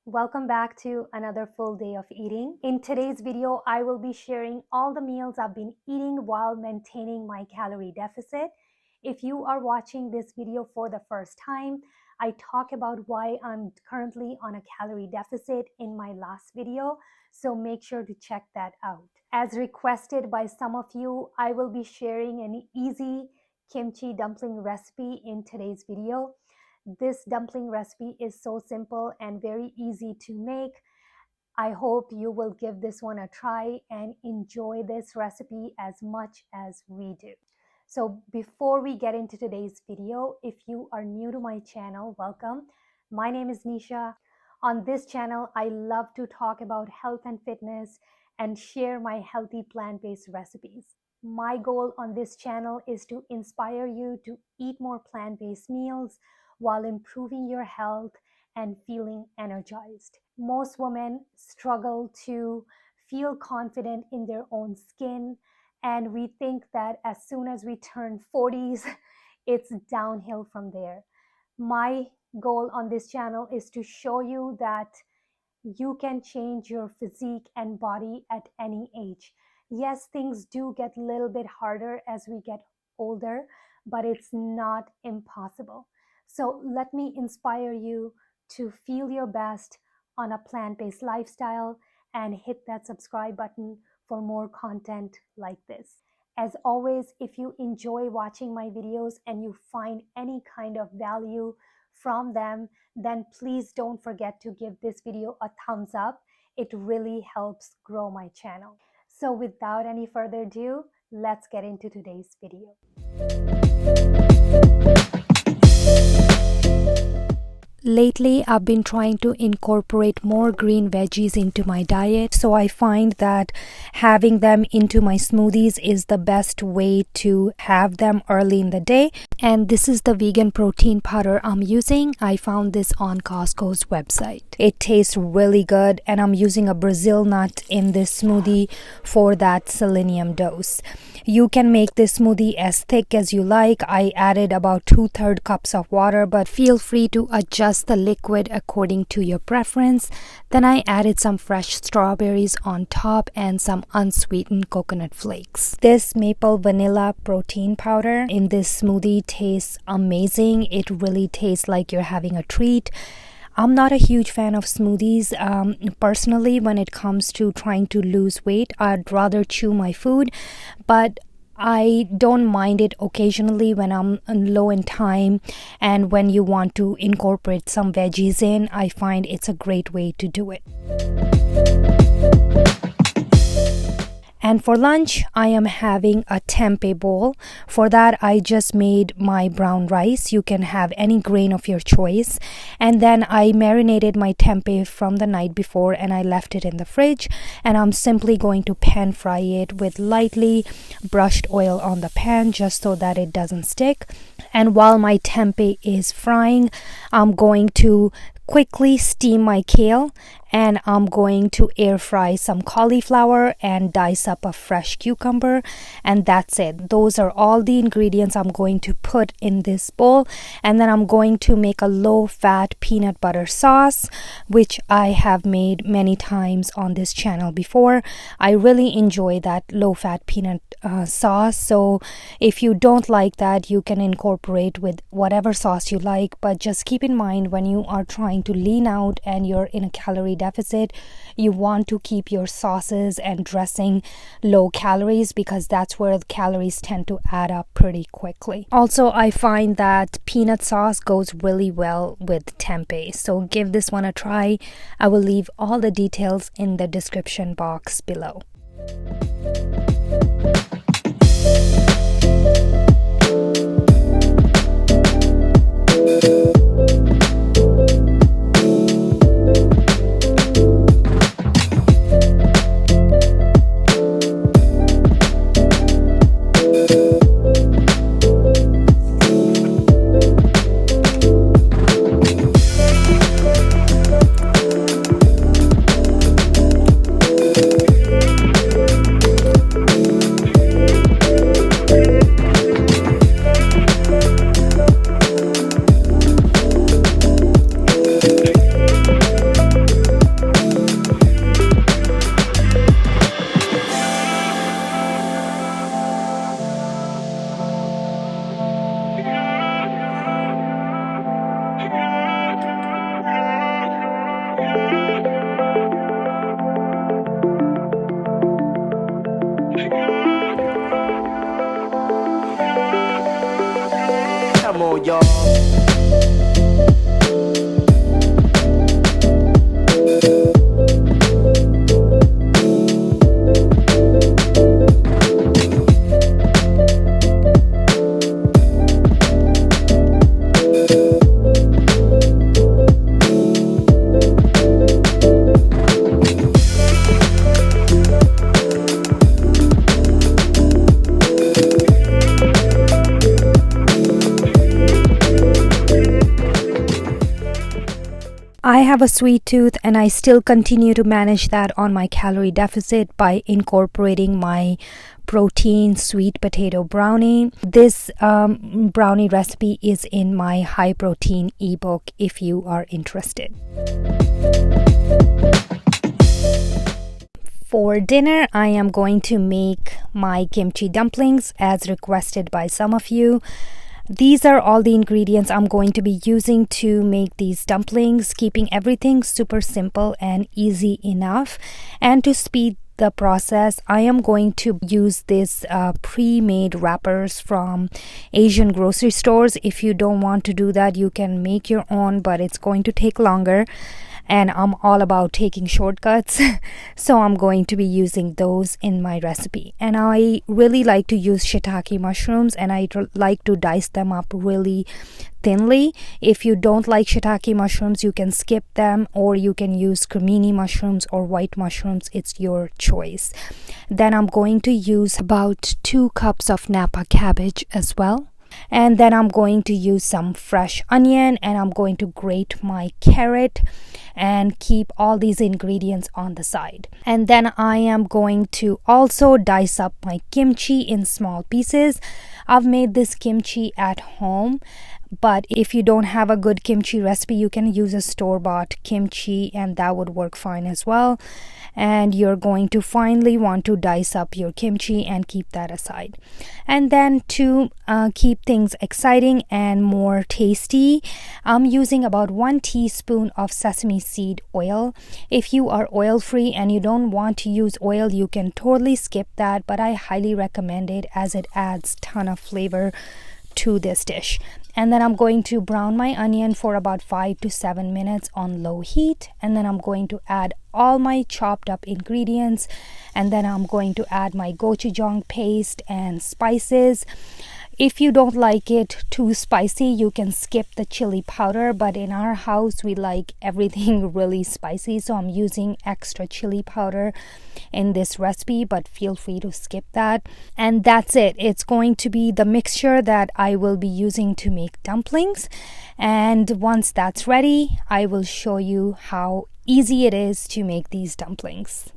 Welcome back to another full day of eating. In today's video, I will be sharing all the meals I've been eating while maintaining my calorie deficit. If you are watching this video for the first time, I talk about why I'm currently on a calorie deficit in my last video, so make sure to check that out. As requested by some of you, I will be sharing an easy kimchi dumpling recipe in today's video. This dumpling recipe is so simple and very easy to make. I hope you will give this one a try and enjoy this recipe as much as we do. So before we get into today's video, if you are new to my channel, welcome. My name is Nisha. On this channel, I love to talk about health and fitness and share my healthy plant-based recipes. My goal on this channel is to inspire you to eat more plant-based meals while improving your health and feeling energized. Most women struggle to feel confident in their own skin, and we think that as soon as we turn 40s, it's downhill from there. My goal on this channel is to show you that you can change your physique and body at any age. Yes, things do get a little bit harder as we get older, but it's not impossible. So let me inspire you to feel your best on a plant-based lifestyle and hit that subscribe button for more content like this. As always, if you enjoy watching my videos and you find any kind of value from them, then please don't forget to give this video a thumbs up. It really helps grow my channel. So without any further ado, let's get into today's video. Lately, I've been trying to incorporate more green veggies into my diet, so I find that having them into my smoothies is the best way to have them early in the day. And this is the vegan protein powder I'm using. I found this on Costco's website. It tastes really good, and I'm using a Brazil nut in this smoothie for that selenium dose. You can make this smoothie as thick as you like. I added about 2/3 cups of water, but feel free to adjust the liquid according to your preference. Then I added some fresh strawberries on top and some unsweetened coconut flakes. This maple vanilla protein powder in this smoothie tastes amazing. It really tastes like you're having a treat. I'm not a huge fan of smoothies. Personally, when it comes to trying to lose weight, I'd rather chew my food, but I don't mind it occasionally when I'm low in time and when you want to incorporate some veggies in. I find it's a great way to do it. And for lunch, I am having a tempeh bowl. For that, I just made my brown rice. You can have any grain of your choice. And then I marinated my tempeh from the night before and I left it in the fridge. And I'm simply going to pan fry it with lightly brushed oil on the pan just so that it doesn't stick. And while my tempeh is frying, I'm going to quickly steam my kale, and I'm going to air fry some cauliflower and dice up a fresh cucumber, and that's it. Those are all the ingredients I'm going to put in this bowl. And then I'm going to make a low-fat peanut butter sauce, which I have made many times on this channel before. I really enjoy that low-fat peanut sauce, so if you don't like that, you can incorporate with whatever sauce you like, but just keep in mind when you are trying to lean out and you're in a calorie deficit, you want to keep your sauces and dressing low calories because that's where the calories tend to add up pretty quickly. Also, I find that peanut sauce goes really well with tempeh, so give this one a try. I will leave all the details in the description box below. I have a sweet tooth and I still continue to manage that on my calorie deficit by incorporating my protein sweet potato brownie. This brownie recipe is in my high protein ebook if you are interested. For dinner, I am going to make my kimchi dumplings as requested by some of you. These are all the ingredients I'm going to be using to make these dumplings, keeping everything super simple and easy enough. And to speed the process, I am going to use this pre-made wrappers from Asian grocery stores. If you don't want to do that, you can make your own, but it's going to take longer. And I'm all about taking shortcuts, so I'm going to be using those in my recipe. And I really like to use shiitake mushrooms, and I like to dice them up really thinly. If you don't like shiitake mushrooms, you can skip them, or you can use cremini mushrooms or white mushrooms. It's your choice. Then I'm going to use about 2 cups of Napa cabbage as well. And then I'm going to use some fresh onion, and I'm going to grate my carrot and keep all these ingredients on the side. And then I am going to also dice up my kimchi in small pieces. I've made this kimchi at home, but if you don't have a good kimchi recipe, you can use a store-bought kimchi and that would work fine as well. And you're going to finally want to dice up your kimchi and keep that aside. And then to keep things exciting and more tasty, I'm using about 1 teaspoon of sesame seed oil. If you are oil free and you don't want to use oil, you can totally skip that, but I highly recommend it as it adds a ton of flavor to this dish. And then I'm going to brown my onion for about 5 to 7 minutes on low heat. And then I'm going to add all my chopped up ingredients. And then I'm going to add my gochujang paste and spices. If you don't like it too spicy, you can skip the chili powder, but in our house we like everything really spicy, so I'm using extra chili powder in this recipe, but feel free to skip that. And that's it. It's going to be the mixture that I will be using to make dumplings. And once that's ready, I will show you how easy it is to make these dumplings.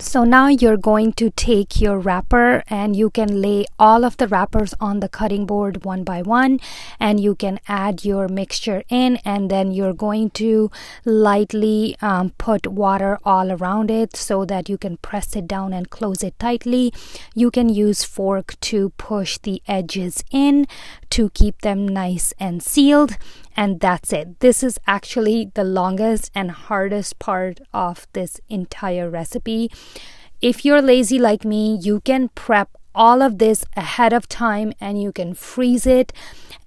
So now you're going to take your wrapper and you can lay all of the wrappers on the cutting board one by one, and you can add your mixture in, and then you're going to lightly put water all around it so that you can press it down and close it tightly. You can use fork to push the edges in to keep them nice and sealed. And that's it. This is actually the longest and hardest part of this entire recipe. If you're lazy like me, you can prep all of this ahead of time and you can freeze it,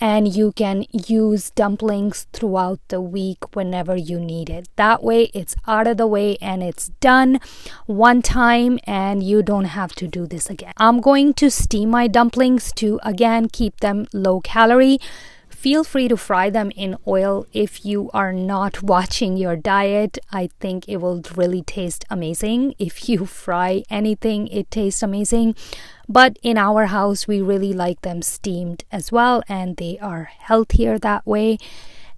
and you can use dumplings throughout the week whenever you need it. That way it's out of the way and it's done one time and you don't have to do this again. I'm going to steam my dumplings to again keep them low calorie. Feel free to fry them in oil if you are not watching your diet. I think it will really taste amazing. If you fry anything, it tastes amazing. But in our house, we really like them steamed as well, and they are healthier that way.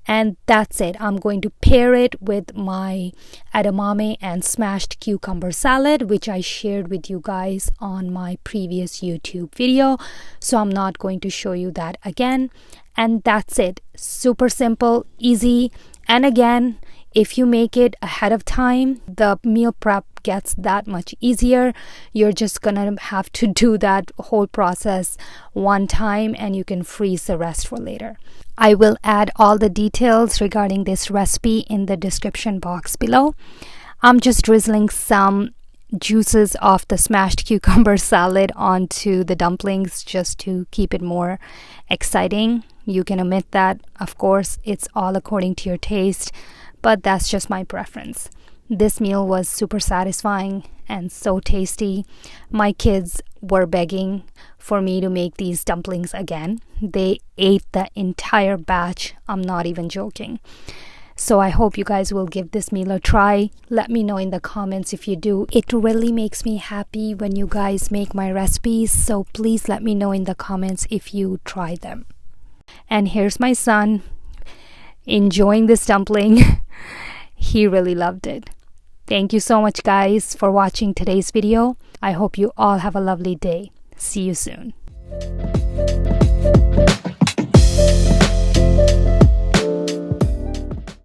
And that's it. I'm going to pair it with my edamame and smashed cucumber salad, which I shared with you guys on my previous YouTube video. So I'm not going to show you that again. And that's it. Super simple, easy. And again, If you make it ahead of time, the meal prep gets that much easier. You're just gonna have to do that whole process one time, and you can freeze the rest for later. I will add all the details regarding this recipe in the description box below. I'm just drizzling some juices of the smashed cucumber salad onto the dumplings just to keep it more exciting. You can omit that, of course, it's all according to your taste, but that's just my preference. This meal was super satisfying and so tasty. My kids were begging for me to make these dumplings again. They ate the entire batch. I'm not even joking. So I hope you guys will give this meal a try. Let me know in the comments if you do. It really makes me happy when you guys make my recipes. So please let me know in the comments if you try them. And here's my son enjoying this dumpling. He really loved it. Thank you so much, guys, for watching today's video. I hope you all have a lovely day. See you soon.